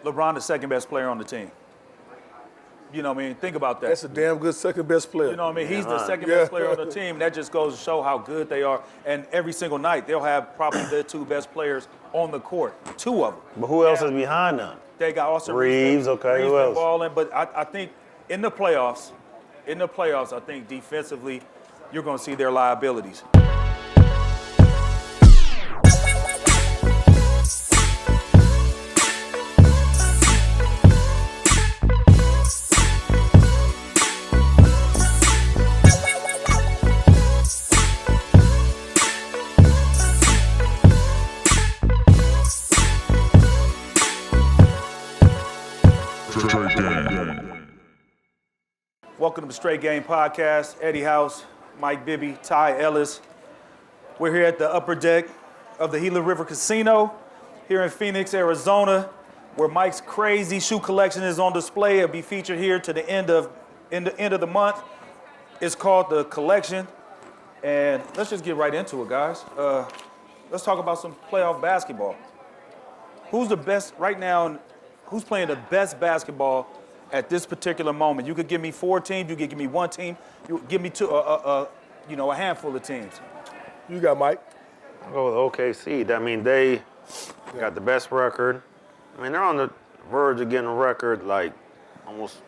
LeBron the second best player on the team. You know what I mean? Think about that. That's a damn good second best player. You know what I mean? He's the second best player on the team. That just goes to show how good they are. And every single night, they'll have probably the two best players on the court, two of them. But who else is behind them? They got Austin Reeves, okay, who else? Balling, but I think in the playoffs, I think defensively, you're going to see their liabilities. Welcome to the Straight Game Podcast. Eddie House, Mike Bibby, Ty Ellis. We're here at the upper deck of the Gila River Casino here in Phoenix, Arizona, where Mike's crazy shoe collection is on display. It'll be featured here to the end of the month. It's called The Collection. And let's just get right into it, guys. Let's talk about some playoff basketball. Who's the best right now? Who's playing the best basketball at this particular moment? You could give me 4 teams. You could give me 1 team. You give me a handful of teams. You got Mike. I'll go with OKC. I mean, they got the best record. I mean, they're on the verge of getting a record, like almost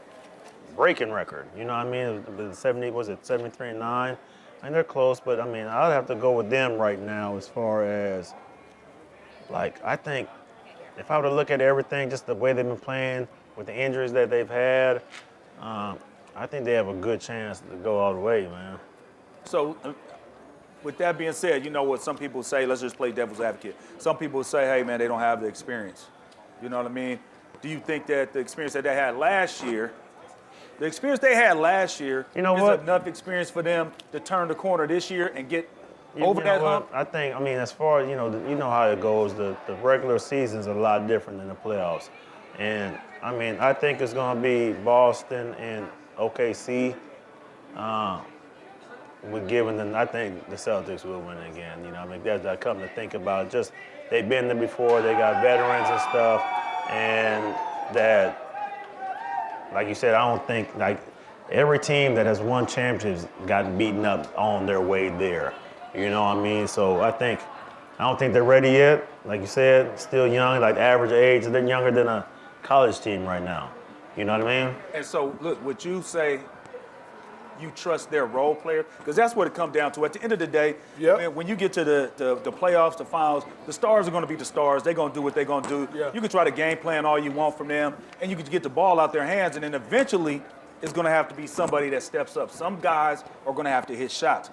breaking record. You know what I mean? The 73-9? I mean, they're close, but I mean, I'd have to go with them right now as far as, like, I think if I were to look at everything, just the way they've been playing, with the injuries that they've had, I think they have a good chance to go all the way, man. So, with that being said, you know what some people say, let's just play devil's advocate. Some people say, hey, man, they don't have the experience. You know what I mean? Do you think that the experience that they had last year, is enough experience for them to turn the corner this year and get over that hump? I think, I mean, as far as, you know how it goes, the regular season's a lot different than the playoffs. And, I mean, I think it's going to be Boston and OKC. I think the Celtics will win again. You know, I mean, that's I come to think about it. Just they've been there before. They got veterans and stuff. And that, like you said, I don't think, like, every team that has won championships got beaten up on their way there. You know what I mean? So I don't think they're ready yet. Like you said, still young, like average age. They're younger than a college team right now. You know what I mean? And so, look, would you say you trust their role players? Because that's what it comes down to. At the end of the day, man, when you get to the playoffs, the finals, the stars are going to be the stars. They're going to do what they're going to do. Yeah. You can try to game plan all you want from them, and you can get the ball out their hands, and then eventually it's going to have to be somebody that steps up. Some guys are going to have to hit shots.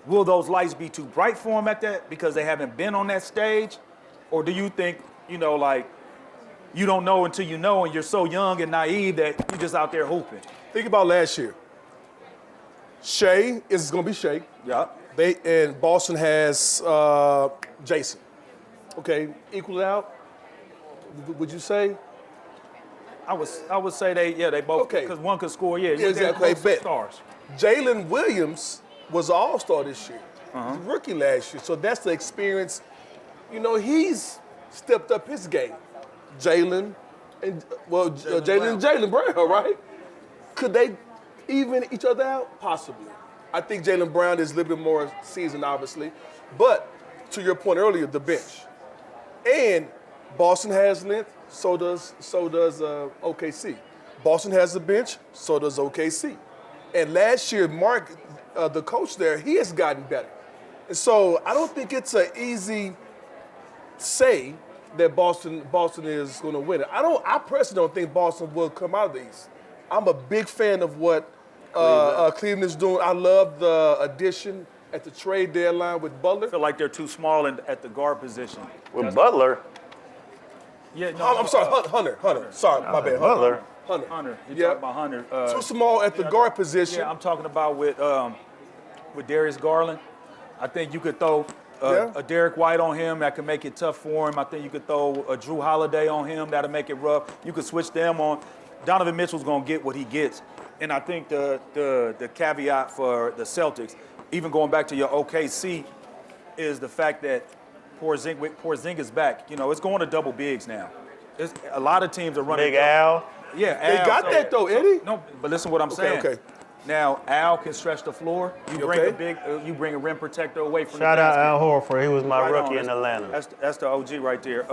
Will those lights be too bright for them at that because they haven't been on that stage? Or do you think, like, you don't know until you know, and you're so young and naive that you're just out there hooping? Think about last year. Shea is going to be Shea. Yeah. And Boston has Jason. Okay, equal it out. Would you say? I would say they both, because one could score. Yeah, exactly. Both stars. Jalen Williams was an all-star this year. He was a rookie last year, so that's the experience. He's stepped up his game. Jalen and Jalen Brown, right? Could they even each other out? Possibly. I think Jalen Brown is a little bit more seasoned, obviously. But to your point earlier, the bench. And Boston has length, so does OKC. Boston has the bench, so does OKC. And last year, Mark, the coach there, he has gotten better. And so I don't think it's an easy say that Boston is going to win it. I personally don't think Boston will come out of the East. I'm a big fan of what Cleveland is doing. I love the addition at the trade deadline with Butler. I feel like they're too small at the guard position. With Butler? Yeah, no. I'm sorry, Hunter. Sorry, my bad. Butler. Hunter. You're talking about Hunter. Too small at the guard position. Yeah, I'm talking about with Darius Garland. I think you could throw a Derek White on him. That could make it tough for him. I think you could throw a Drew Holiday on him. That'll make it rough. You could switch them on. Donovan Mitchell's going to get what he gets. And I think the caveat for the Celtics, even going back to your OKC, is the fact that Porzingis back. It's going to double bigs now. a lot of teams are running. Big Al. Yeah, They Al, got that though, Eddie. No, but listen to what I'm saying. Okay. Now Al can stretch the floor. You bring Okay. you bring a rim protector away from Shout the out basket. Al Horford. He was my Right rookie on. in Atlanta. That's the OG right there.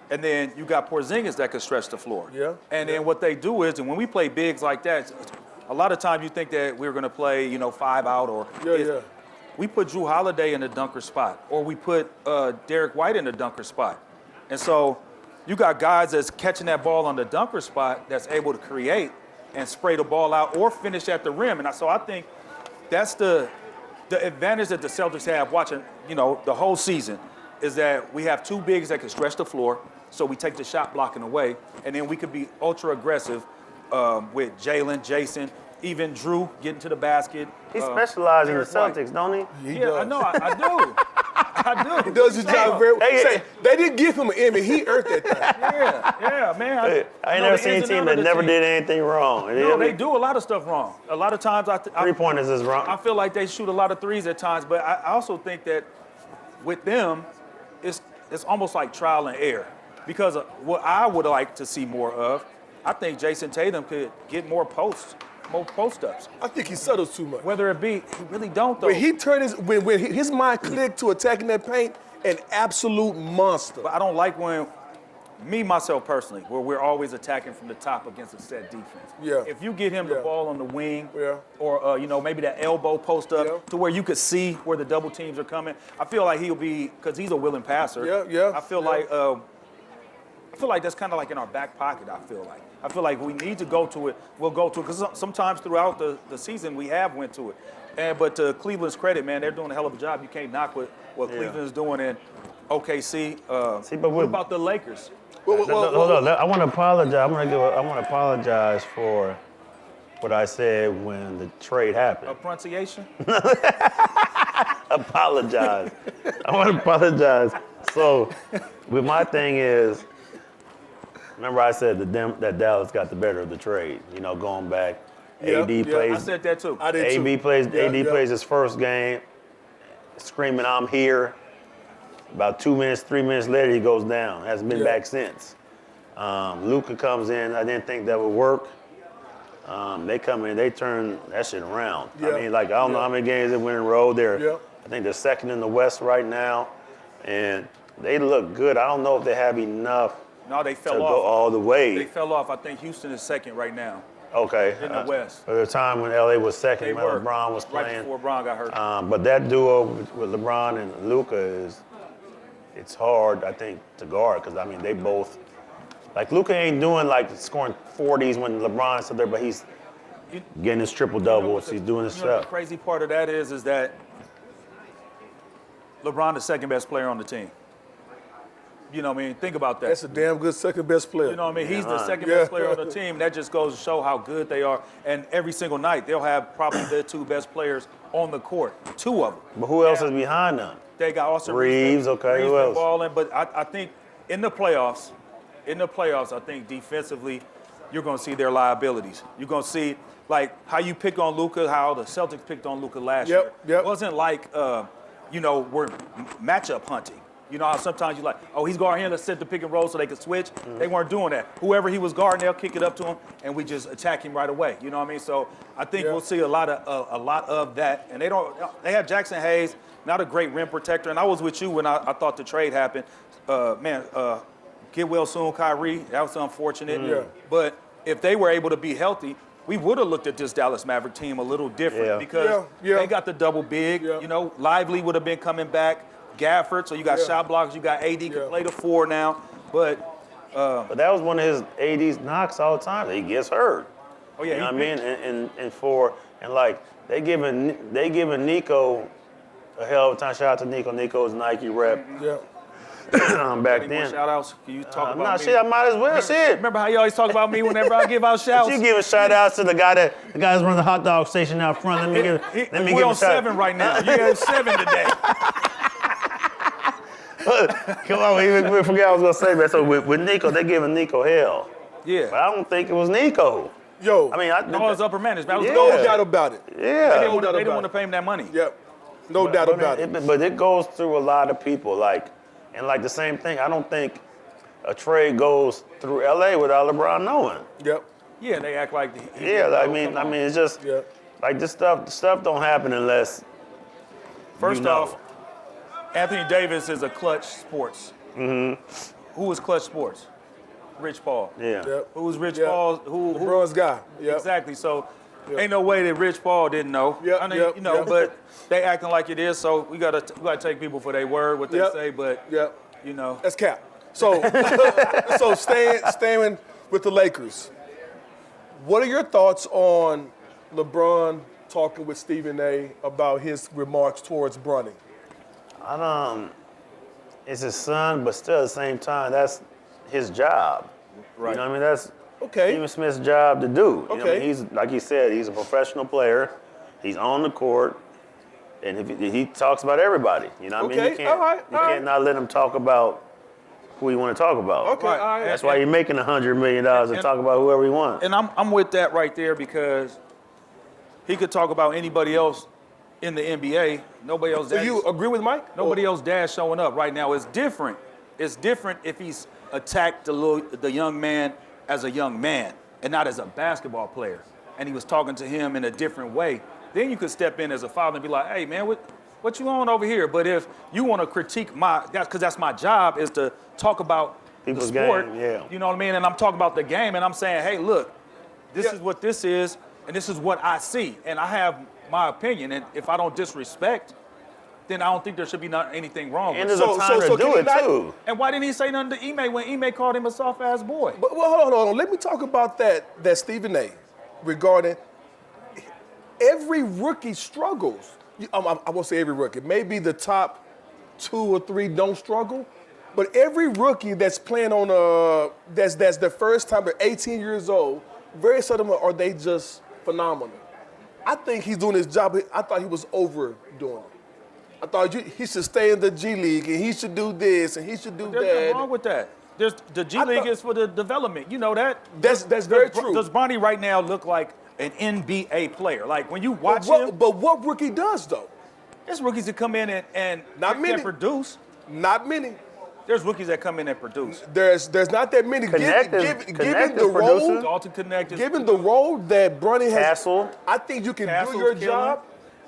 And then you got Porzingis that can stretch the floor. Yeah. And then what they do is, and when we play bigs like that, a lot of times you think that we're going to play, 5 out or Yeah. we put Drew Holiday in the dunker spot, or we put Derek White in the dunker spot. And so you got guys that's catching that ball on the dunker spot that's able to create and spray the ball out or finish at the rim. And so I think that's the advantage that the Celtics have watching, the whole season is that we have two bigs that can stretch the floor, so we take the shot blocking away, and then we could be ultra aggressive with Jalen, Jason, even Drew getting to the basket. He specializes in the Derek White. Celtics, don't he? He Yeah, does. I know, I do. I do. He does his job very well. Hey, Say, they didn't give him an Emmy. He earned that thing. Yeah, man. I ain't know never the seen a ins and team outs that of the never team. did anything wrong. No, they do a lot of stuff wrong. A lot of times I 3-pointers is wrong. I feel like they shoot a lot of threes at times, but I also think that with them, it's almost like trial and error. Because what I would like to see more of, I think Jason Tatum could get more post-ups. I think he settles too much. Whether it be, he really don't though. When he turned his mind clicked to attacking that paint, an absolute monster. But I don't like when, myself personally, where we're always attacking from the top against a set defense. Yeah. If you get him the Yeah. ball on the wing, Yeah. or maybe that elbow post up Yeah. to where you could see where the double teams are coming, I feel like he'll be, because he's a willing passer. Yeah. I feel like that's kind of like in our back pocket. I feel like we need to go to it. We'll go to it because sometimes throughout the season we have went to it. But to Cleveland's credit, man, they're doing a hell of a job. You can't knock what Cleveland is doing in OKC. But what about the Lakers? Hold on. I want to apologize. I want to apologize for what I said when the trade happened. Pronunciation? Apologize. I want to apologize. So, with my thing is, remember I said that Dallas got the better of the trade. Going back, Yeah, AD yeah, plays. I said that too. I did too. AD plays. Yeah, AD yeah. plays his first game, screaming, "I'm here." About 2 minutes, 3 minutes later, he goes down. Hasn't been Yeah. back since. Luka comes in. I didn't think that would work. They come in. They turn that shit around. Yeah. I mean, I don't know how many games they win in a row. Yeah. I think they're second in the West right now, and they look good. I don't know if they have enough No, they to fell go off. all the way. They fell off. I think Houston is second right now. Okay. In the West. At the time when LA was second, They when were. LeBron was right playing. before LeBron got hurt. But that duo with LeBron and Luka it's hard, I think, to guard because they both, Luka ain't doing scoring 40s when LeBron is there, but he's getting his triple doubles. He's doing his The stuff. crazy part of that is that LeBron the second best player on the team. You know what I mean? Think about that. That's a damn good second best player. You know what I mean? He's the Yeah. second Yeah. best player on the team. That just goes to show how good they are. And every single night, they'll have probably the two best players on the court. Two of them. But who else is behind them? They got Austin Reeves, okay, who been else? balling, but I think in the playoffs, I think defensively, you're going to see their liabilities. You're going to see how you pick on Luka, how the Celtics picked on Luka last year. Yep. It wasn't we're matchup hunting. You know how sometimes you're he's guarding him, let's set the pick and roll so they can switch. Mm-hmm. They weren't doing that. Whoever he was guarding, they'll kick it up to him, and we just attack him right away. You know what I mean? So I think we'll see a lot of that. And they have Jackson Hayes, not a great rim protector. And I was with you when I thought the trade happened. Get well soon, Kyrie. That was unfortunate. Yeah. But if they were able to be healthy, we would have looked at this Dallas Maverick team a little different Yeah. because Yeah. they got the double big. Yeah. Lively would have been coming back. Gafford, so you got shot blockers. You got AD can play the 4 now. But But that was one of his AD's knocks all the time. He gets hurt. oh yeah, You know what I mean? They giving Nico a hell of a time. Shout out to Nico. Nico's Nike rep Yeah. back Any more then. shout outs? Can you talk about Nah, me? shit, I might as well. Shit. Remember how you always talk about me whenever I give out shouts? You giving shout outs to the guys running the hot dog station out front. Let me give We're him on a shout. 7 right now. You had 7 today. Come on, we forgot I was gonna say that. So with Nico, they giving Nico hell. But Yeah. I don't think it was Nico. Yo. I mean, No, it's upper management. That was Yeah. no gold. doubt about it. They yeah. didn't want doubt to about pay him that money. Yep. No doubt about it. But it goes through a lot of people, and the same thing. I don't think, a trade goes through LA without LeBron knowing. Yep. Yeah, they act like. I mean, it's just like this stuff don't happen unless. First you know. off, Anthony Davis is a Clutch Sports. Mm-hmm. Who was Clutch Sports? Rich Paul. Yeah. Yep. Who was Rich Paul? Who? LeBron's guy. Yep. Exactly. So, ain't no way that Rich Paul didn't know. Yep. I mean, but they acting like it is. So we gotta take people for their word, what they say. But that's cap. So, so staying with the Lakers. What are your thoughts on LeBron talking with Stephen A. about his remarks towards Bronny? It's his son, but still at the same time, that's his job. Right. You know what I mean? That's Okay. Stephen Smith's job to do. You know what I Okay. mean? He's, like he said, he's a professional player. He's on the court, and he talks about everybody. You know what I mean? Okay. All right. You can't not let him talk about who he want to talk about. Okay. Right. All right. That's why you're making $100 million to talk about whoever he wants. And I'm with that right there because he could talk about anybody else in the NBA. Nobody else. So you agree with Mike? Nobody else dad showing up right now. It's different. It's different if he's attacked the young man as a young man and not as a basketball player. And he was talking to him in a different way. Then you could step in as a father and be like, hey, man, what you on over here? But if you want to critique because that's my job is to talk about People's the sport. game, yeah. You know what I mean? And I'm talking about the game and I'm saying, hey, look, this is what this is and this is what I see. And I have my opinion. And if I don't disrespect, then I don't think there should be anything wrong And with there's it. a time to do it, too. And why didn't he say nothing to Ime when Ime called him a soft-ass boy? But hold on. Let me talk about that Stephen A. regarding every rookie struggles. I won't say every rookie. Maybe the top 2 or 3 don't struggle. But every rookie that's playing on that's their first time, they're 18 years old, very seldom are they just phenomenal. I think he's doing his job. I thought he was overdoing it. I thought he should stay in the G League and he should do this and he should do There's that. nothing wrong with that. The G League is for the development. You know that? That's very true. Does Bronny right now look like an NBA player? Like when you watch him, But what rookie does though? there's rookies that come in and Not many. produce. Not many. There's rookies that come in and produce. There's not that many. Connected Given the role, producers. Dalton connected. given the role that Bronny has, Castle. I think you can Castle's do your killing. job,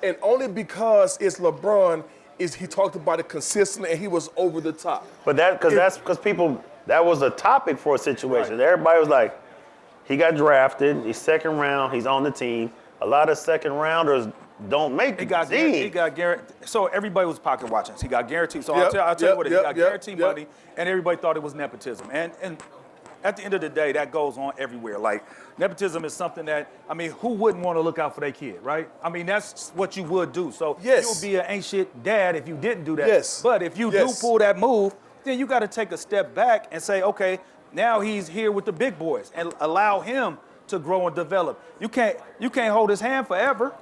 and only because it's LeBron is he talked about it consistently and he was over the top. But that because people that was a topic for a situation. Right. Everybody was like, he got drafted. He's second round. He's on the team. A lot of second rounders don't make the team. He got guaranteed. So everybody was pocket watching. He got guaranteed. So Yep, I'll tell you what it is. He got yep, guaranteed yep. money, and everybody thought it was nepotism. And at the end of the day, that goes on everywhere. Like nepotism is something that who wouldn't want to look out for their kid, right? That's what you would do. So Yes. you would be an ain't shit dad if you didn't do that. Yes. But if you Yes. do pull that move, then you got to take a step back and say, okay, now he's here with the big boys and allow him to grow and develop. You can't hold his hand forever.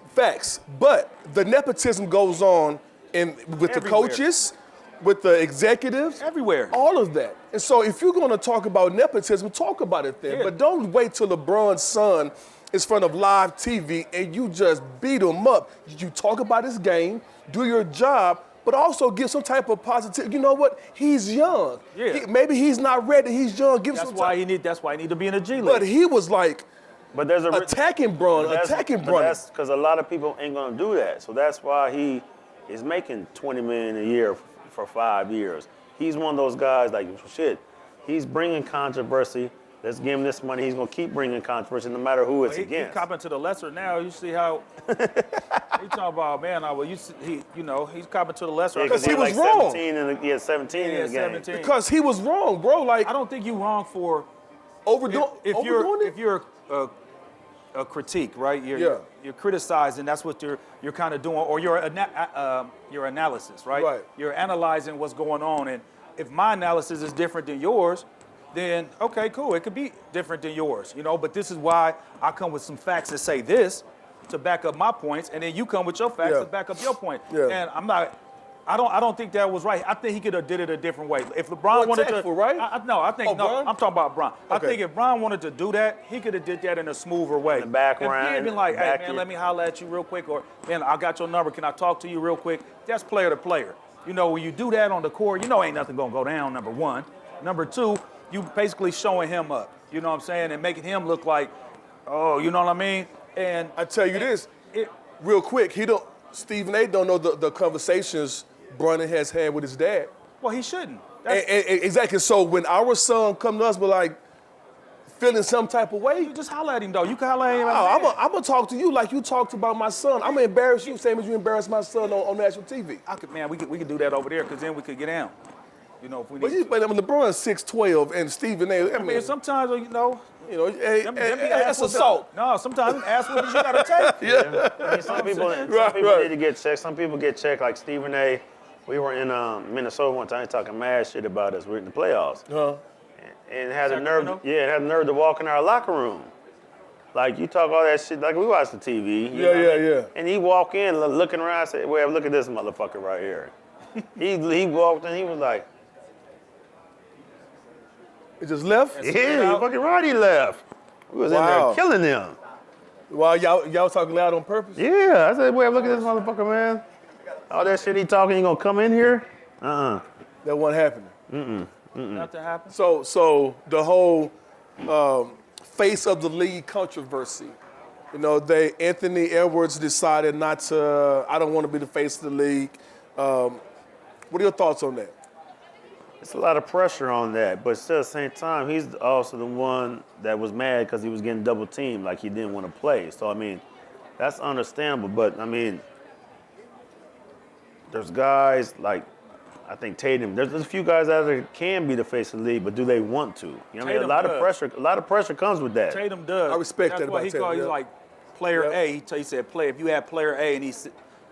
Facts. But the nepotism goes on with the Everywhere. coaches, with the executives. Everywhere. All of that. And so if you're going to talk about nepotism, talk about it then. Yeah. But don't wait till LeBron's son is in front of live TV and you just beat him up. You talk about his game, do your job, but also give some type of positive. You know what? He's young. Yeah. Maybe he's not ready. He's young. Give That's some why time. that's why he need to be in the G League. But he was like But there's a attacking Bron, That's because a lot of people ain't gonna do that. So that's why he is making $20 million a year for 5 years. He's one of those guys like shit. He's bringing controversy. Let's give him this money. He's gonna keep bringing controversy no matter who it's He against. copping to the lesser now. You see how he talking about he's copping to the lesser. Yeah, Because he had was like wrong. 17 in the game. 17. because he was wrong, bro. Like I don't think you wrong for overdoing if you're a critique, right? You're criticizing. That's what you're kind of doing, or your analysis, right? Right. You're analyzing what's going on, and if my analysis is different than yours, then okay, cool. It could be different than yours, But this is why I come with some facts that say this to back up my points, and then you come with your facts to back up your point. Yeah. And I don't think that was right. I think he could have did it a different way. If LeBron wanted to, right? I'm Bron? talking about Bron. I Okay. think if Bron wanted to do that, he could have did that in a smoother way. the background, If he had been like, hey back man, you. let me holler at you real quick, or man, I got your number. Can I talk to you real quick? That's player to player. When you do that on the court, ain't nothing gonna go down. Number one. Number two, you basically showing him up. You know what I'm saying? And making him look like, oh, you know what I mean? And I tell you this, real quick, Stephen A. don't know the conversations Bronny has had with his dad. Well, he shouldn't. Exactly. So when our son come to us, we're like feeling some type of way. You just holler at him, though. You can holler at him. I'm gonna talk to you like you talked about my son. I'm gonna embarrass you, same as you embarrass my son on national TV. We could do that over there, because then we could get down. You know, if we need. But LeBron's 6'12" and Stephen A. I mean, sometimes that's assault. No, sometimes ask what you gotta take. Yeah. I mean, some people need to get checked. Some people get checked, like Stephen A. We were in Minnesota one time talking mad shit about us. We're in the playoffs. Uh-huh. And had the nerve to walk in our locker room. Like, you talk all that shit, like we watch the TV. Yeah. And he walk in looking around and say, well, look at this motherfucker right here. he walked in, he was like, He just left? yeah, fucking right, he left. We was in there killing them. While y'all talking loud on purpose? Yeah, I said, well, look at this motherfucker, man. All that shit he talking, he gonna come in here? That wasn't happening. Nothing happened. So the whole face of the league controversy. Anthony Edwards decided not to. I don't want to be the face of the league. What are your thoughts on that? It's a lot of pressure on that, but still at the same time, he's also the one that was mad because he was getting double teamed, like he didn't want to play. So I mean, that's understandable. But I mean, there's guys like, I think Tatum. There's a few guys out there that can be the face of the league, but do they want to? You know what I mean? A lot of pressure comes with that. Tatum does. I respect That's that what about he Tatum. called. He's like player A. He said play. If you had player A and he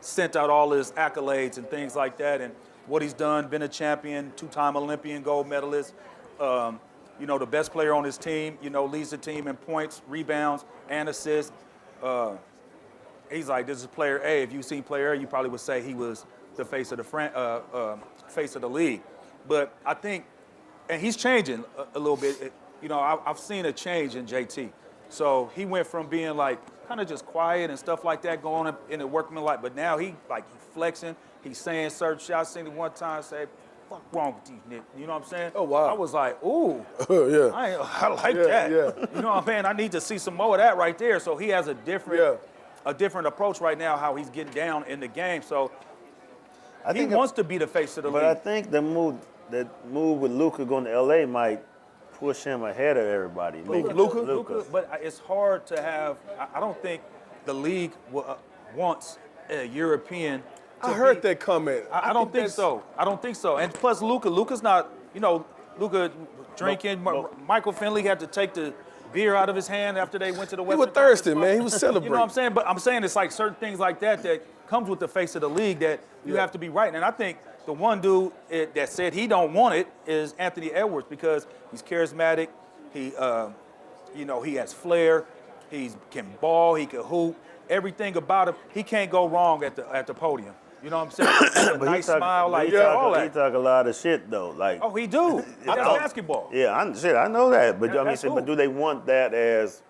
sent out all his accolades and things like that, and what he's done, been a champion, two-time Olympian gold medalist, the best player on his team, leads the team in points, rebounds, and assists. He's like, this is player A. If you seen player A, you probably would say he was the face of the league. But I think, and he's changing a little bit. I've seen a change in JT. So he went from being like kind of just quiet and stuff like that, going up in the workmanlike, but now he flexing. He's saying certain shots. I seen it one time say, "Fuck wrong with these niggas?" You know what I'm saying? Oh wow! I was like, "Ooh, yeah, I like that." Yeah. You know what I'm saying? I need to see some more of that right there. So he has a different approach right now, how he's getting down in the game. So he wants to be the face of the league. But I think the move with Luka going to LA might push him ahead of everybody. Luka. But it's hard to have. I don't think the league wants a European. I heard that comment. I don't think so. I don't think so. And plus, Luka's not. Luka drinking. Michael Finley had to take the beer out of his hand after they went to the Western He was thirsty, man. He was celebrating. You know what I'm saying? But I'm saying it's like certain things like that comes with the face of the league that you have to be right. And I think the one dude that said he don't want it is Anthony Edwards, because he's charismatic. He has flair. He can ball. He can hoop. Everything about him. He can't go wrong at the podium. You know what I'm saying? A nice smile, all that. He talk a lot of shit though. Like, oh, he do. That's basketball. Yeah, I know that. But but do they want that as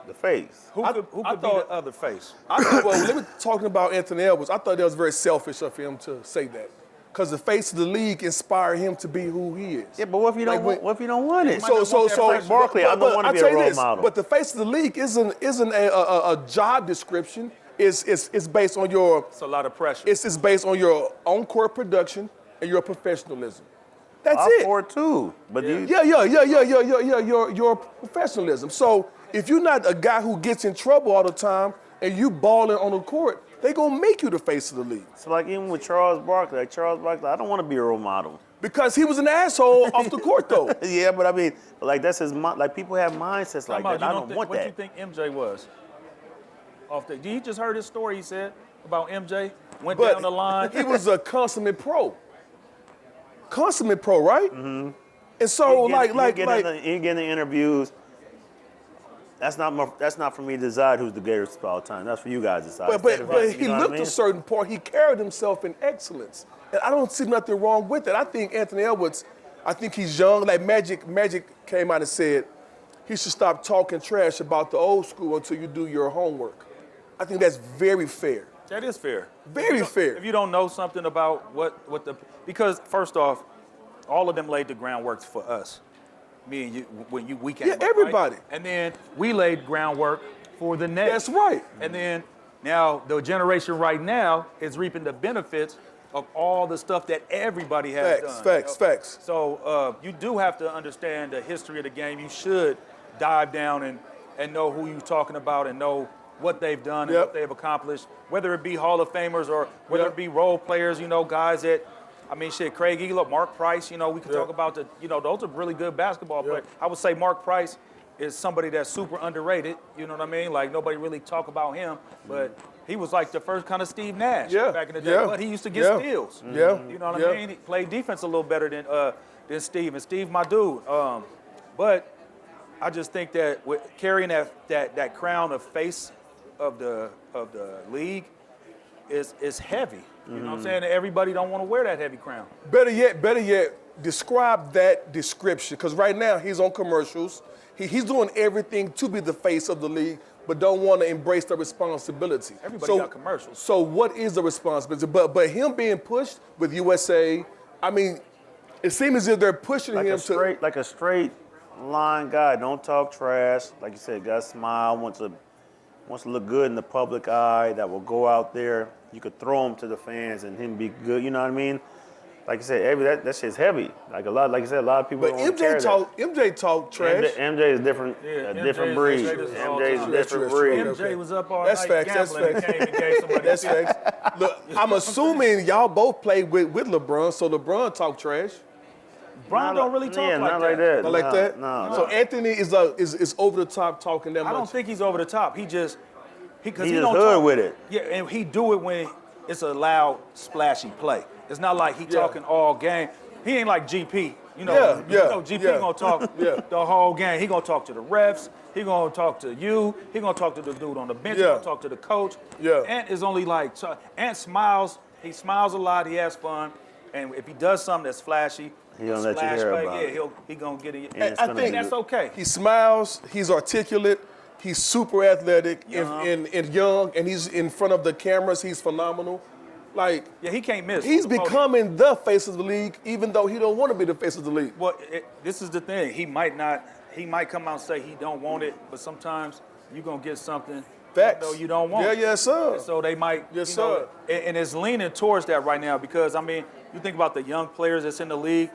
the face? Who could be the other face? Let me talking about Anthony Edwards. I thought that was very selfish of him to say that, because the face of the league inspired him to be who he is. Yeah, but what if you don't want it? So like Barkley, I don't want to be a role model. But the face of the league isn't a job description. It's based on your. It's a lot of pressure. It's based on your on-court production and your professionalism. That's I'm it. for it too. But your professionalism. So if you're not a guy who gets in trouble all the time and you balling on the court, they gonna make you the face of the league. So like even with Charles Barkley, I don't want to be a role model. Because he was an asshole off the court though. Yeah, but I mean, that's his mind. Like people have mindsets like that. I don't want that. What do you think MJ was? You just heard his story. He said about MJ went down the line. He was a consummate pro. Consummate pro, right? Mm-hmm. And so you get in interviews. That's not for me to decide who's the greatest of all time. That's for you guys to decide. But he looked a certain part. He carried himself in excellence, and I don't see nothing wrong with it. I think Anthony Edwards. I think he's young. Like Magic came out and said he should stop talking trash about the old school until you do your homework. I think that's very fair. That is fair. Very fair. If you don't know something about because first off, all of them laid the groundwork for us. Me and you, when we came up, everybody. right? And then we laid groundwork for the next. That's right. And then now the generation right now is reaping the benefits of all the stuff that everybody has done. Facts. So you do have to understand the history of the game. You should dive down and know who you're talking about and know what they've done and what they've accomplished, whether it be Hall of Famers or whether it be role players, guys that, Craig Eagle, Mark Price, we could talk about those are really good basketball players. I would say Mark Price is somebody that's super underrated, you know what I mean? Like, nobody really talk about him, but he was like the first kind of Steve Nash back in the day, but he used to get steals. You know what I mean? He played defense a little better than Steve, and Steve, my dude. But I just think that with carrying that crown of face of the league is heavy. You know what I'm saying? Everybody don't want to wear that heavy crown. Better yet, describe that description. Because right now he's on commercials. He's doing everything to be the face of the league, but don't want to embrace the responsibility. Everybody got commercials. So what is the responsibility? But him being pushed with USA, it seems as if they're pushing him to like a straight line guy. Don't talk trash. Like you said, got to smile. Wants to look good in the public eye. That will go out there. You could throw him to the fans and him be good. You know what I mean? Like you said, that shit's heavy. Like you said, a lot of people. But don't carry MJ talk trash. MJ is different, a different breed. MJ is a different breed. MJ was up all That's night facts. gambling and came and gave somebody. That's facts. Look, I'm assuming y'all both played with LeBron, so LeBron talk trash. Bron don't really talk not like that. Not like that. No. So Anthony is over the top talking that much. I don't think he's over the top. He just because He he just don't hood talk with it. Yeah, and he do it when it's a loud, splashy play. It's not like he talking all game. He ain't like GP. GP gonna talk the whole game. He gonna talk to the refs. He gonna talk to you. He gonna talk to the dude on the bench. He gonna talk to the coach. Ant is only like Ant smiles. He smiles a lot. He has fun. And if he does something that's flashy, He gonna let you hear about it. he gonna get it. I think that's okay. He smiles. He's articulate. He's super athletic and young, and he's in front of the cameras. He's phenomenal. Like, he can't miss. He's becoming the face of the league, even though he don't want to be the face of the league. Well, this is the thing. He might not. He might come out and say he don't want it, but sometimes you're gonna get something Facts. you don't want. Yes, sir. And so they might. Yes, sir. And it's leaning towards that right now because you think about the young players that's in the league.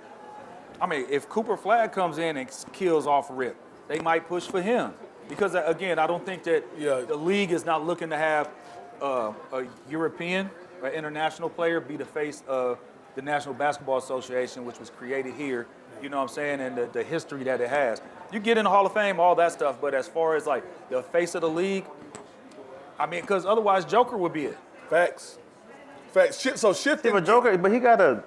If Cooper Flag comes in and kills off rip, they might push for him because again, I don't think that the league is not looking to have a European or international player be the face of the National Basketball Association, which was created here. You know what I'm saying, and the history that it has. You get in the Hall of Fame, all that stuff, but as far as like the face of the league, because otherwise Joker would be it. Facts. So shifting. But Joker, but he got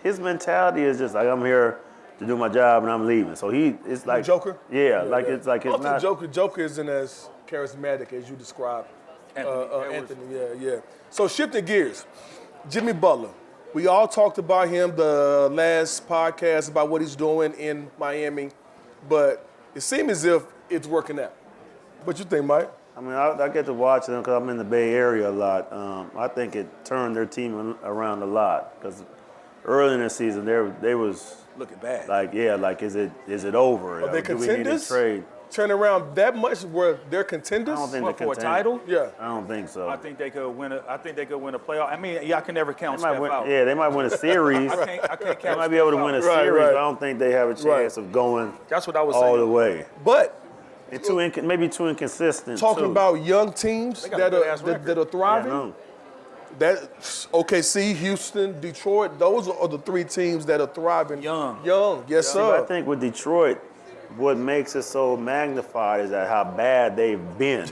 his mentality is just like, I'm here to do my job and I'm leaving. So it's like Joker. Yeah, it's like it's not. Joker isn't as charismatic as you described. Anthony. Yeah. So shifting gears, Jimmy Butler. We all talked about him the last podcast about what he's doing in Miami, but it seems as if it's working out. What you think, Mike? I get to watch them because I'm in the Bay Area a lot. I think it turned their team around a lot because early in the season they was looking bad. Is it over? Are they do we need contenders? to trade? Turn around that much where they're contenders? I don't think for a title? Yeah. I don't think so. I think they could win a playoff. I can never count Steph out. Yeah, they might win a series. I can't count. They might be able to win a series, but I don't think they have a chance of going That's what I was all saying. the way. But Maybe too inconsistent. talking too. about young teams got a that good-ass are thriving. Yeah, no. That OKC, Houston, Detroit, those are the three teams that are thriving. Young. Yes, But sir. I think with Detroit, what makes it so magnified is that how bad they've been.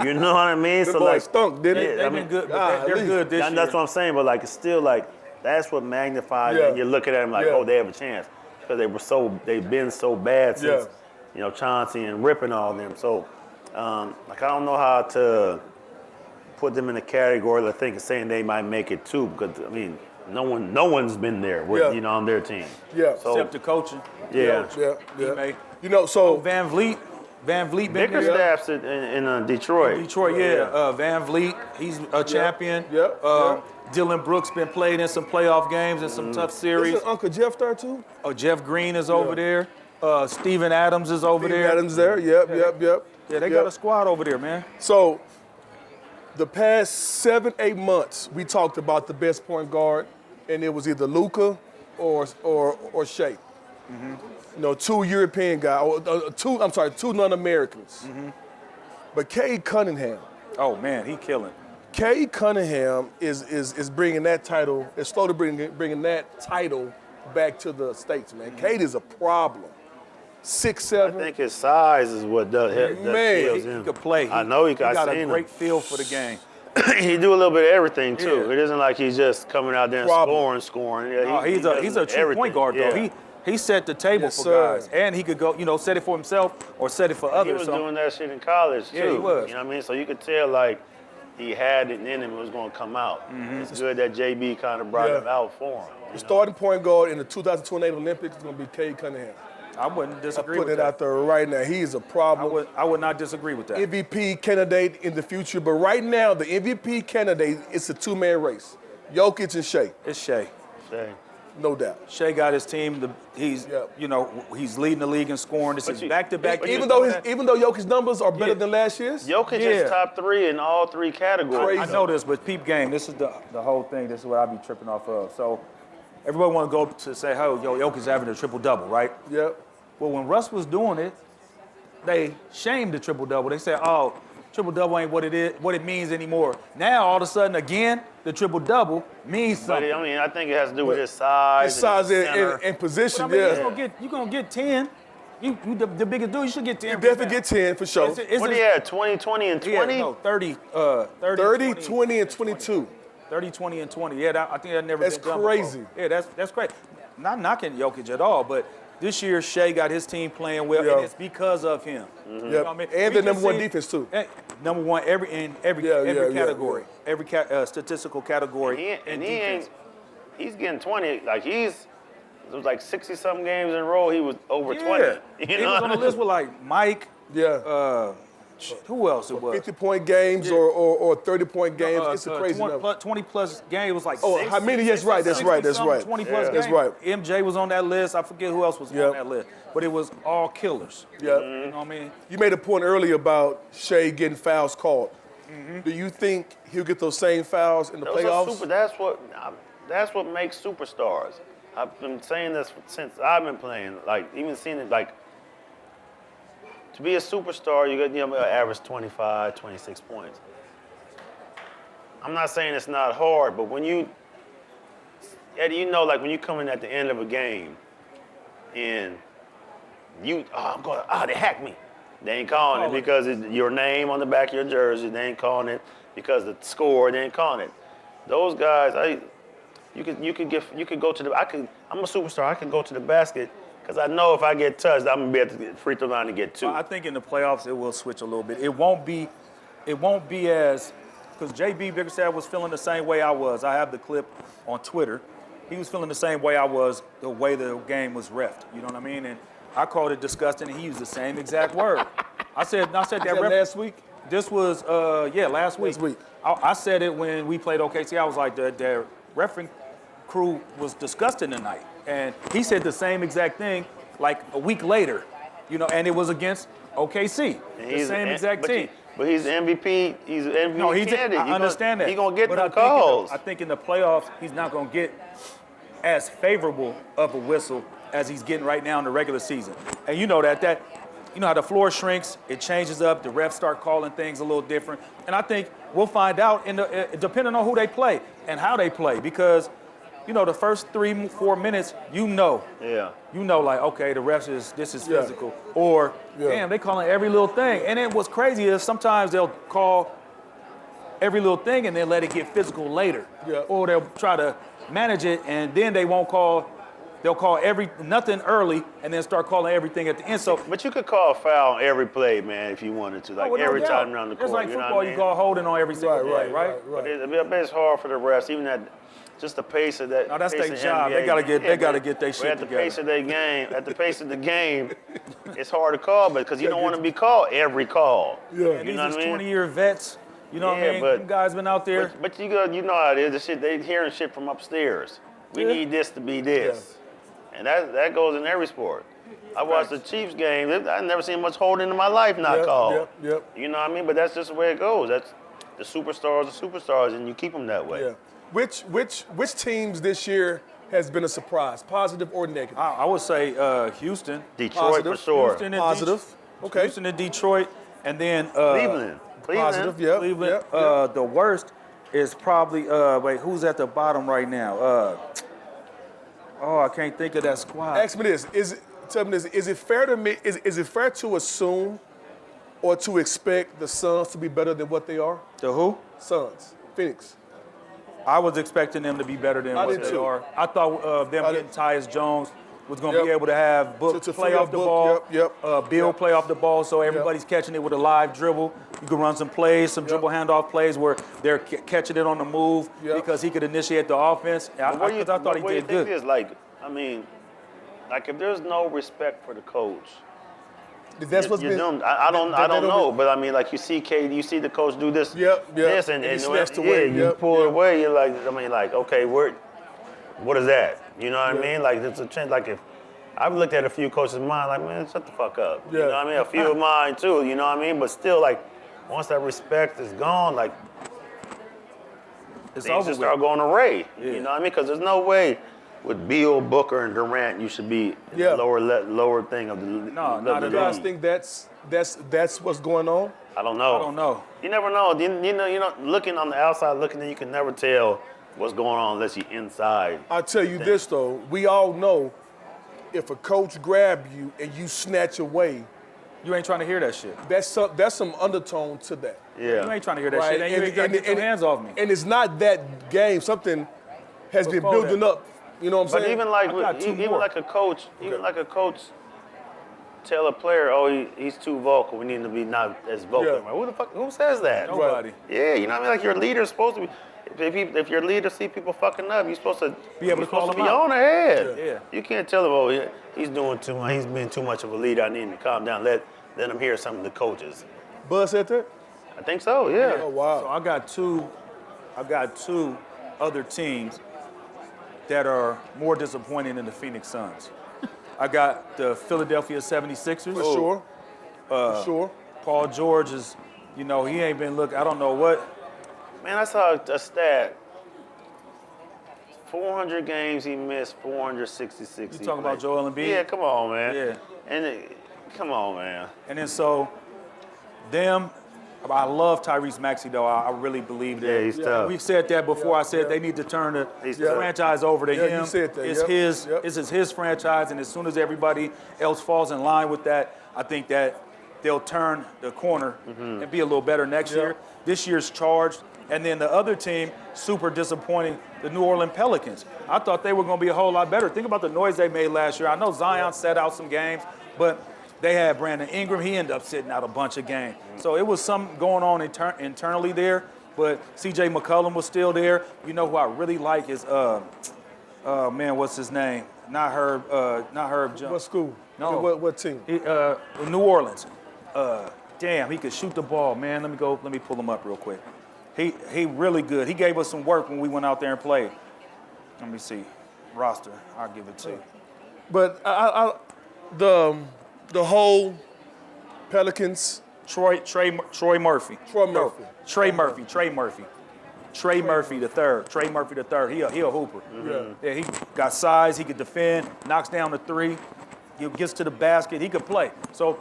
You know what I mean? The boys stunk, didn't it? They've been good, but they're good this year. That's what I'm saying. But it's still that's what magnifies it. Yeah. And you're looking at them they have a chance because they've been so bad since Chauncey and ripping all them. So I don't know how to put them in a category. I think of saying they might make it too because no one's been there with, on their team. Yeah. So, Except the coaching. Yeah. He may. So Van Vliet, Van Vliet been there. Bickerstaff's in Detroit. Detroit, yeah. Van Vliet, he's a champion. Dylan Brooks been played in some playoff games and some tough series. Isn't Uncle Jeff there too? Oh, Jeff Green is over there. Steven Adams is over there. Adams there, yep. Yeah, they got a squad over there, man. So, the past 7-8 months, we talked about the best point guard, and it was either Luka or Shea. You know, 2 European guys, two non-Americans. But Cade Cunningham. Oh man, he killing. Cade Cunningham is bringing that title, is slowly bringing that title back to the States, man. Cade is a problem. 6'7". I think his size is what does Man, He could play. I know he got a seen great him. feel for the game. He do a little bit of everything too. Yeah. It isn't like he's just coming out there and scoring. Yeah, He's a true point guard though. He set the table for guys, and he could go, set it for himself or set it for others. He was doing that shit in college too. Yeah, he was. You know what I mean? So you could tell like he had it in him. It was going to come out. It's good that JB kind of brought it out for him. The starting point guard in the 2028 Olympics is going to be Cade Cunningham. I wouldn't disagree I'm with putting it out there right now. He is a problem. I would not disagree with that. MVP candidate in the future, but right now the MVP candidate is a two-man race. Jokic and Shea. It's Shea. No doubt. Shea got his team. He's leading the league in scoring. This is back-to-back. Even though Jokic's numbers are better than last year's. Jokic is top 3 in all 3 categories. I know this, but peep game. This is the whole thing. This is what I be tripping off of. So everybody want to go to say, Jokic's having a triple-double, right? Yep. Well, when Russ was doing it, they shamed the triple-double. They said, triple-double ain't what it means anymore. Now, all of a sudden, again, the triple-double means something. But, I think it has to do with his size. His size and position, you're going to get 10. The biggest dude, you should get 10. You definitely get 10 for sure. What he had, 20, 20, and 20? No, 30, 20, and 22. 30, 20, and 20. Yeah, I think that never been done before. That's crazy. Yeah, that's crazy. Not knocking Jokic at all, but this year Shea got his team playing well, and it's because of him. You know what I mean? And the number one defense too. Number one in every category, every statistical category. He's getting 20. Like it was like 60-something games in a row. He was over 20. He was on the list with like Mike. Yeah. Who else it was? 50-point games or 30-point games. It's a crazy number. 20-plus games was like how many? That's right. 20-plus games. That's right. MJ was on that list. I forget who else was on that list. But it was all killers. Yeah. You know what I mean? You made a point earlier about Shea getting fouls called. Do you think he'll get those same fouls in the playoffs? That's what makes superstars. I've been saying this since I've been playing. Like, even seeing it, like, to be a superstar, you got average 25, 26 points. I'm not saying it's not hard, but when Eddie, like when you come in at the end of a game and they hacked me. They ain't calling it because it's your name on the back of your jersey. They ain't calling it because the score. They ain't calling it. Those guys, you could go to the. I'm a superstar. I can go to the basket. Because I know if I get touched, I'm gonna be at the free throw line to get 2. Well, I think in the playoffs it will switch a little bit. It won't be as because JB Bickerstaff was feeling the same way I was. I have the clip on Twitter. He was feeling the same way I was the way the game was reffed. You know what I mean? And I called it disgusting, and he used the same exact word. I said that last week. This was last week. I said it when we played OKC. I was like the refereeing crew was disgusting tonight. And he said the same exact thing like a week later, and it was against OKC, the same exact team. But he's MVP. He's an MVP candidate. I understand that. He's going to get the calls. I think in the playoffs, he's not going to get as favorable of a whistle as he's getting right now in the regular season. And you know that how the floor shrinks, it changes up, the refs start calling things a little different. And I think we'll find out depending on who they play and how they play, because the first 3-4 minutes, like, okay, the refs this is physical. Or, damn, they calling every little thing. And then what's crazy is sometimes they'll call every little thing and then let it get physical later. Yeah. Or they'll try to manage it and then they'll call nothing early and then start calling everything at the end. So, but you could call a foul on every play, man, if you wanted to. Like every time around the court. It's like football, you call holding on every single play, right? But it's hard for the refs, even just the pace of that. No, that's pace their of job. NBA. They gotta get. Yeah, They gotta but- get their but shit at the together. pace of their game, at the pace of the game, it's hard to call, but because you don't want to be called every call. Yeah. And You these know is what I mean? 20-year vets. You know what Yeah, I mean? but- Them guys been out there. But you know how it is. The shit they hearing shit from upstairs. We Yeah. need this to be this, and that goes in every sport. I watched the Chiefs game. I never seen much holding in my life not called. Yep. You know what I mean? But that's just the way it goes. That's the superstars, and you keep them that way. Yeah. Which teams this year has been a surprise, positive or negative? I would say Houston. Detroit Positive. for sure. Houston and Positive. Okay. Houston and Detroit, and then Cleveland. Positive. Yeah. Cleveland. Yep. The worst is probably wait, who's at the bottom right now? I can't think of that squad. Ask me this: tell me this? Is it fair to me? Is it fair to assume or to expect the Suns to be better than what they are? The who? Suns, Phoenix. I was expecting them to be better than I what did they too. are. I thought them I getting did. Tyus Jones was going to be Yep. able to have Book To play free off up the Book. ball, Yep. Bill Yep. play off the ball, so everybody's catching it with a live dribble. You can run some plays, some dribble handoff plays where they're catching it on the move Yep. because he could initiate the offense. I What do you- thought he what do you did think good. is like? I mean, like if there's no respect for the coach, That's what's you're been. doomed. I don't that know, be- but I mean, like you see Cade, you see the coach do this, Yep. this, And he and snatched yeah, away. you Yep, pull it yep. away. You're like, I mean, like okay, what is that? You know what I mean? Like it's a change. Like if I've looked at a few coaches of mine, like man, shut the fuck up. You Yeah. know what I mean? A few of mine too. You know what I mean? But still, like once that respect is gone, like It's things over just with. start going away. Yeah. You know what I mean? Because there's no way with Beal, Booker, and Durant you should be in Yeah. the lower thing of the No, of not the at You all. guys league. think that's what's going on? I don't know. I don't know. You never know. You know, looking on the outside, looking in, you can never tell what's going on unless you're inside. I'll tell you this though, we all know if a coach grab you and you snatch away, You ain't trying to hear that shit. that's some undertone to that. Yeah. You ain't trying to hear that Right? shit. And you ain't got to get your hands off me. And it's not that game. Something has been Before building that. up. You know what I'm But saying? even like I got two even more. like a coach, tell a player, oh, he's too vocal. We need to be not as vocal. Yeah. Like, who says that? Nobody. Yeah, you know what I mean? Like your leader's supposed to be. If your leader see people fucking up, you're supposed to Be able to call supposed them be out. on ahead. Yeah. You can't tell him, oh, he's doing too much. He's being too much of a leader. I need him to calm down. Let him hear some of the coaches. Buzz said that? I think so. Yeah. Oh wow. So I got two other teams that are more disappointing than the Phoenix Suns. I got the Philadelphia 76ers. For sure. For sure. Paul George is, he ain't been I don't know what. Man, I saw a stat. 400 games he missed, 466. You talking about Joel Embiid? Yeah, come on, man. Yeah. Come on, man. And then so, I love Tyrese Maxey though. I really believe that. Yeah, he's tough. We said that before. I said Yeah. they need to turn the He's the tough. franchise over to Yeah, him. you said that. It's Yep. his. Yep. This is his franchise, and as soon as everybody else falls in line with that, I think that they'll turn the corner and be a little better next year. This year's charged. And then the other team, super disappointing, the New Orleans Pelicans. I thought they were going to be a whole lot better. Think about the noise they made last year. I know Zion sat out some games, but they had Brandon Ingram. He ended up sitting out a bunch of games. So it was something going on internally there. But C.J. McCollum was still there. You know who I really like is, what's his name? Not Herb Jones. What school? No. What team? New Orleans. Damn, he could shoot the ball, man. Let me pull him up real quick. He really good. He gave us some work when we went out there and played. Let me see. Roster. I'll give it to you. But the whole Pelicans. Troy Murphy. Troy Murphy. Trey Murphy the third. Trey Murphy the third. He a hooper. Yeah, he got size. He could defend. Knocks down the three. He gets to the basket. He could play. So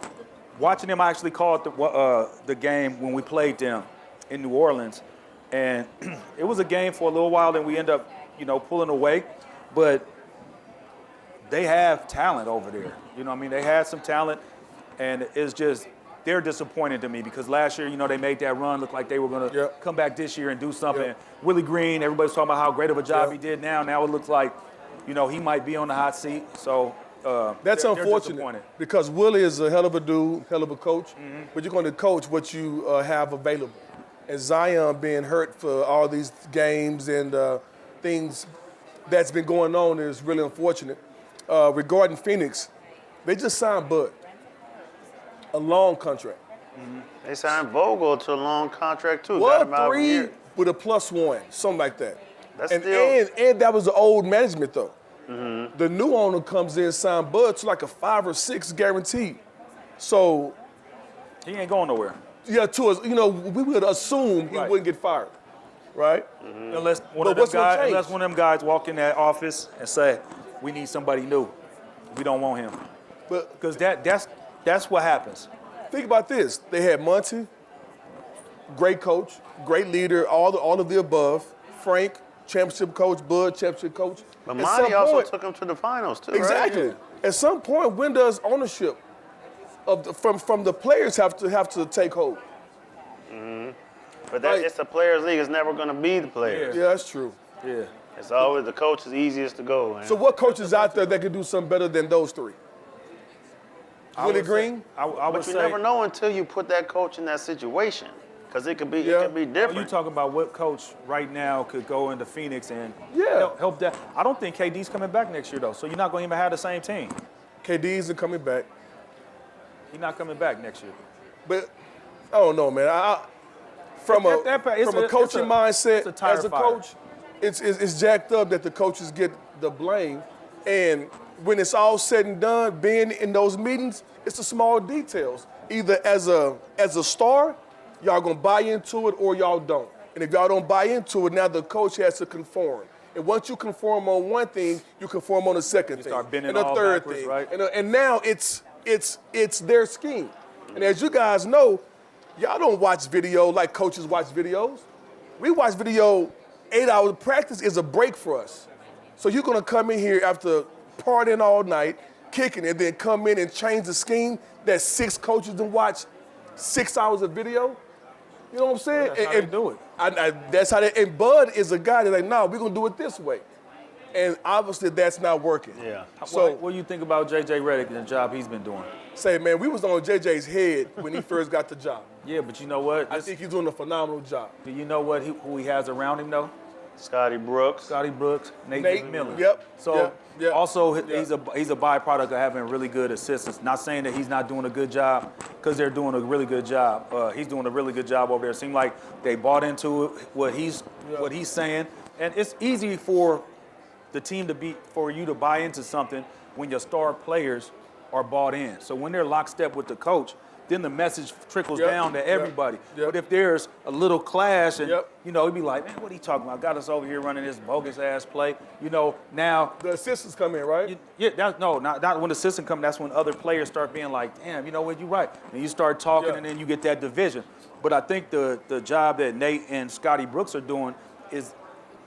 watching him, I actually called the game when we played them in New Orleans, and it was a game for a little while. Then we end up, pulling away, but they have talent over there. You know what I mean? They had some talent, and it's just they're disappointed to me because last year, they made that run look like they were going to come back this year and do something. Yep. Willie Green, everybody's talking about how great of a job Yep. he did. Now it looks like, he might be on the hot seat. So That's they're unfortunate disappointed. because Willie is a hell of a dude, hell of a coach, but you're going to coach what you have available. And Zion being hurt for all these games and things that's been going on is really unfortunate. Regarding Phoenix, they just signed Bud, a long contract. They signed Vogel to a long contract too. Well, Got him out 3 here. with a +1, something like that. That's and, still. and that was the old management though. The new owner comes in, signed Bud to like a 5 or 6 guaranteed. So He ain't going nowhere. yeah, to us, we would assume he Right. wouldn't get fired, right? Unless one But of them what's gonna guys, change? unless one of them guys walk in that office and say, "We need somebody new. We don't want him," But because that's what happens. think about this: they had Monty, great coach, great leader, all of the above. Frank, championship coach. Bud, championship coach. But At Monty some also point- took him to the finals too. exactly. Right? At some point, when does ownership from the players have to take hold? But Like- it's a players' league. It's never going to be the players. Yeah, that's true. Yeah. It's always the coach is easiest to go. Man. So what coaches out there that can do something better than those 3? I Willie would say- Green? I would But you say. never know until you put that coach in that situation, because it could be Yeah. it could be You different. talk about what coach right now could go into Phoenix and Yeah. help that. I don't think KD's coming back next year though, so you're not going to even have the same team. KD isn't coming back. He's not coming back next year. But I don't know, man. From a coaching mindset it's a tire as a fire. coach, it's jacked up that the coaches get the blame. And when it's all said and done, being in those meetings, it's the small details. Either as a star, y'all gonna buy into it or y'all don't. And if y'all don't buy into it, now the coach has to conform. And once you conform on one thing, you conform on the second thing, start bending and a all third backwards, thing, right? and now it's their scheme. And as you guys know, y'all don't watch video like coaches watch videos. We watch video. 8 hours of practice is a break for us. So you're gonna come in here after partying all night, kicking, and then come in and change the scheme that 6 coaches done watch 6 hours of video. You know what I'm saying? That's how they do it. That's how they. And Bud is a guy that's like, no, we're gonna do it this way. And obviously that's not working. Yeah. So What do you think about J.J. Redick and the job he's been doing? say, man, we was on JJ's head when he first got the job. Yeah, but you know what? I think he's doing a phenomenal job. Do you know who he has around him though? Scotty Brooks. Scotty Brooks, Nate McMillan. Yep. So Yep. also Yep. he's a byproduct of having really good assistants. Not saying that he's not doing a good job, because they're doing a really good job. He's doing a really good job over there. It seemed like they bought into it, what he's saying, and it's easy for the team for you to buy into something when your star players are bought in. So when they're lockstep with the coach, then the message trickles Yep. down to Yep. everybody. Yep. But if there's a little clash and, Yep. it'd be like, man, what are you talking about? Got us over here running this bogus ass play. Now, The assistants come in, right? not when the system comes. That's when other players start being like, damn, you know what, you're right. And you start talking, Yeah. and then you get that division. But I think the job that Nate and Scotty Brooks are doing is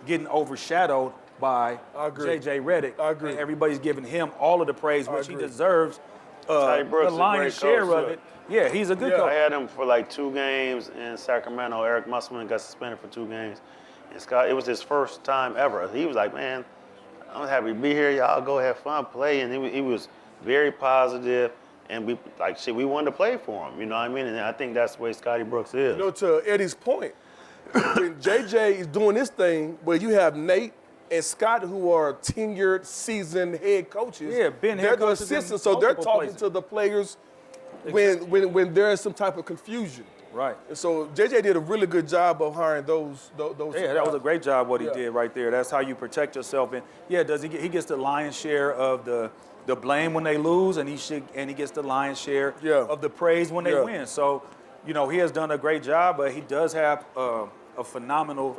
getting overshadowed by I agree. J.J. Redick. I agree. And everybody's giving him all of the praise, which he agree. deserves. Ty Brooks The is a lion's great share coach, of too. it. Yeah, he's a good Yeah. coach. I had him for like 2 games in Sacramento. Eric Musselman got suspended for 2 games. And Scott, it was his first time ever. He was like, man, I'm happy to be here. Y'all go have fun, play. And he was very positive. And we wanted to play for him. You know what I mean? And I think that's the way Scotty Brooks is. To Eddie's point, when JJ is doing this thing, where you have Nate and Scott, who are tenured, seasoned head coaches. Yeah, been head they're the coaches in assistants, so they're multiple talking places. to the players when there is some type of confusion. Right. And so JJ did a really good job of hiring those. Yeah, that was a great job what he Yeah. did right there. That's how you protect yourself. And yeah, he gets the lion's share of the blame when they lose, and he gets the lion's share Yeah. of the praise when they Yeah. win. So, he has done a great job, but he does have a phenomenal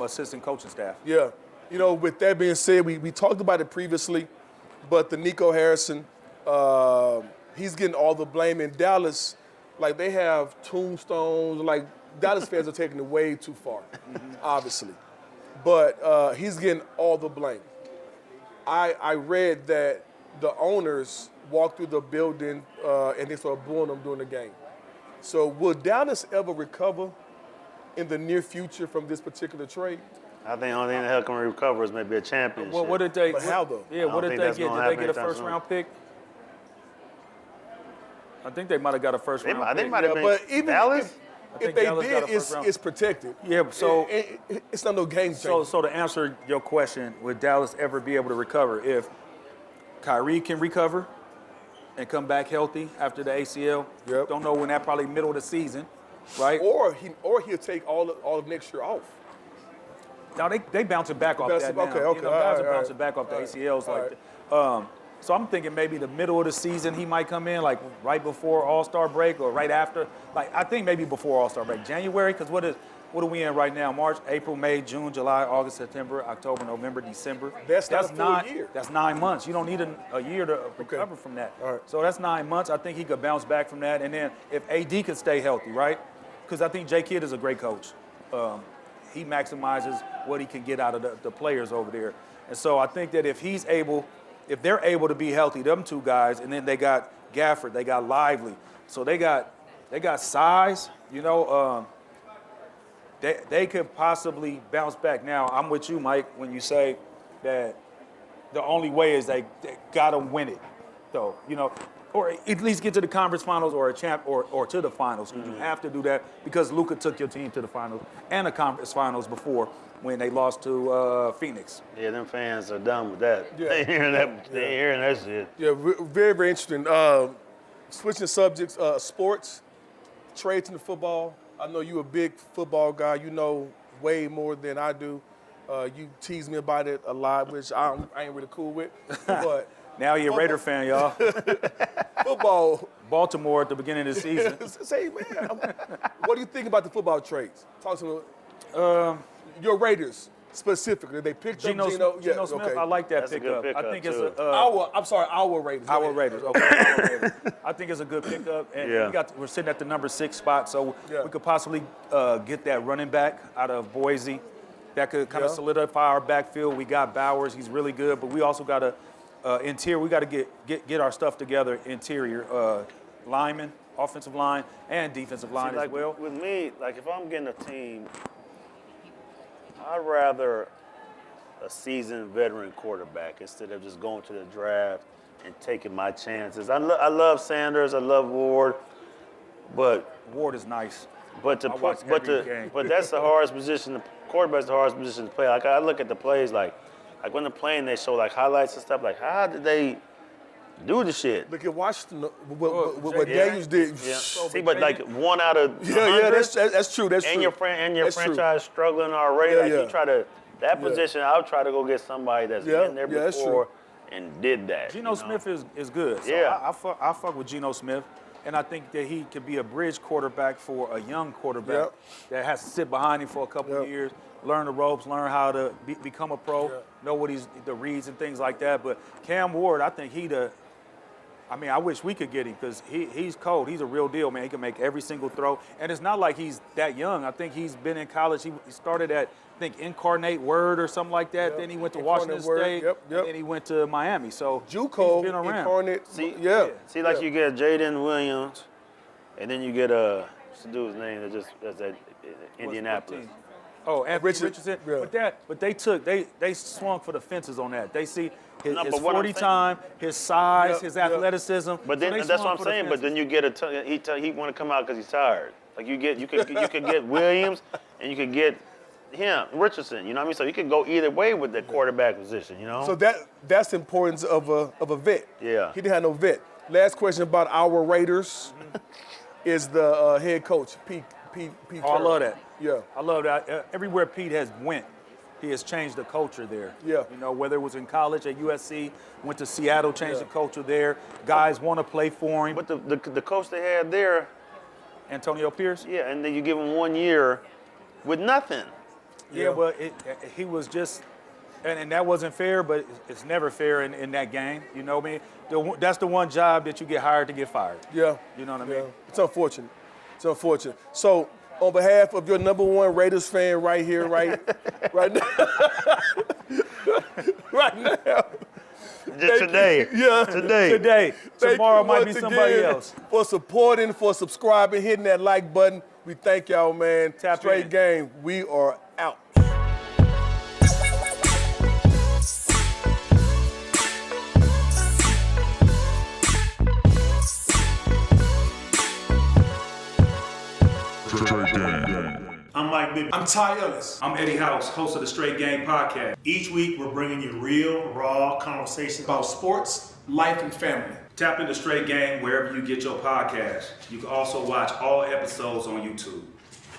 assistant coaching staff. Yeah. With that being said, we talked about it previously, but the Nico Harrison, he's getting all the blame in Dallas. Like, they have tombstones. Like, Dallas fans are taking it way too far, obviously. But he's getting all the blame. I read that the owners walked through the building and they started booing them during the game. So will Dallas ever recover in the near future from this particular trade? I think the only thing that can recover is maybe a championship. What did they? But how, though? Yeah, what did think they that's get? gonna Did they happen get a anytime first soon. round pick? I think they might have got a first round I think pick. might have been but even Dallas. if they Dallas got did, a first round. it's protected. Yeah, so It's not no game changer. So to answer your question, would Dallas ever be able to recover? If Kyrie can recover and come back healthy after the ACL, Yep. don't know when, that probably middle of the season, right? Or he'll take all of next year off. Now they bouncing back off that now. Okay. You know, guys All are right, bouncing back off the all right, ACLs all like right. that. So I'm thinking maybe the middle of the season he might come in, like right before All-Star break or right after. Like I think maybe before All-Star break, January, because what are we in right now? March, April, May, June, July, August, September, October, November, December. That's not a full year. That's 9 months. You don't need a year to recover from that. All right. So that's 9 months. I think he could bounce back from that. And then if AD could stay healthy, right? Because I think J. Kidd is a great coach. He maximizes what he can get out of the players over there. And so I think that if they're able to be healthy, them two guys, and then they got Gafford, they got Lively. So they got size, you know. They could possibly bounce back. Now, I'm with you, Mike, when you say that the only way is they gotta win it, though, you know, or at least get to the conference finals or a champ or to the finals. You have to do that because Luka took your team to the finals and the conference finals before when they lost to Phoenix. Yeah, them fans are done with that. Yeah. They hearing that shit. Yeah, very, very interesting. Switching subjects, sports, trades in the football. I know you're a big football guy. You know way more than I do. You tease me about it a lot, which I ain't really cool with. But Now you're a Raider fan, y'all. football. Baltimore at the beginning of the season. Say, man, what do you think about the football trades? Talk to me. Your Raiders specifically. They picked Geno up Geno. Smith, Okay. I like that That's a good pickup. I pickup, think it's too. Our Raiders. Go Our ahead. Raiders. Okay, our Raiders. I think it's a good pickup, and Yeah. we're sitting at the number 6 spot, so Yeah. we could possibly get that running back out of Boise. That could kind of Yeah. solidify our backfield. We got Bowers; he's really good, but we also got a interior. We got to get our stuff together. Interior lineman, offensive line, and defensive line like as well. With me, like if I'm getting a team, I'd rather a seasoned veteran quarterback instead of just going to the draft and taking my chances. I love Sanders, I love Ward, but Ward is nice. But I watch every game. but that's the hardest position. The quarterback's the hardest position to play. Like I look at the plays, like when they're playing, they show like highlights and stuff. Like how did they do the shit? Look at Washington. What Yeah. Daniels did. Yeah. See, but like 1 out of 100, Yeah, that's true. That's and true. your That's true. franchise struggling already. Yeah, Like yeah. you try to that Yeah. position. I'll try to go get somebody that's Yeah, been there yeah, that's before and did that. Geno you know? Smith is good. So Yeah. I fuck with Geno Smith, and I think that he could be a bridge quarterback for a young quarterback Yep. that has to sit behind him for a couple of Yep. years, learn the ropes, learn how to become a pro, Yep. know what the reads and things like that. But Cam Ward, I think I wish we could get him because he's cold. He's a real deal, man. He can make every single throw. And it's not like he's that young. I think he's been in college. He started at, I think, Incarnate Word or something like that. Yep. Then he went to Incarnate Washington Word. State. Yep. And then he went to Miami. So JUCO, he's been around. Incarnate. See, Yeah. like you get Jaden Williams, and then you get what's the dude's name that's at Indianapolis. Oh, Anthony Richardson, Richardson. yeah. But they swung for the fences on that. They see his, No, his but what I'm 40 saying- time, his size, Yep, his yep. athleticism. But So then they that's what swung I'm for the saying. But then fences. you get he want to come out because he's tired. Like you could get Williams and you could get him Richardson. You know what I mean? So you could go either way with the quarterback position. You know. So that's the importance of a vet. Yeah. He didn't have no vet. Last question about our Raiders is the head coach, Pete. Oh, I love that. Yeah. I love that. Everywhere Pete has went, he has changed the culture there. Yeah. You know, whether it was in college at USC, went to Seattle, changed Yeah. the culture there. Guys want to play for him. but the coach they had there, Antonio Pierce. yeah, and then you give him 1 year with nothing. Yeah, but he was just, and that wasn't fair, but it's never fair in that game. You know what I mean? That's the one job that you get hired to get fired. Yeah. You know what I Yeah. mean? It's unfortunate. It's unfortunate. So, on behalf of your number one Raiders fan right here, right now, right now. Today. Yeah. Today. Thank Tomorrow you might be once somebody again else. For supporting, for subscribing, hitting that like button. We thank y'all, man. Tap Straight in. game. We are out. Trade Mike Bibby. I'm Ty Ellis. I'm Eddie House, host of the Straight Game Podcast. Each week, we're bringing you real, raw conversations About sports, life, and family. Tap into Straight Game wherever you get your podcast. You can also watch all episodes on YouTube.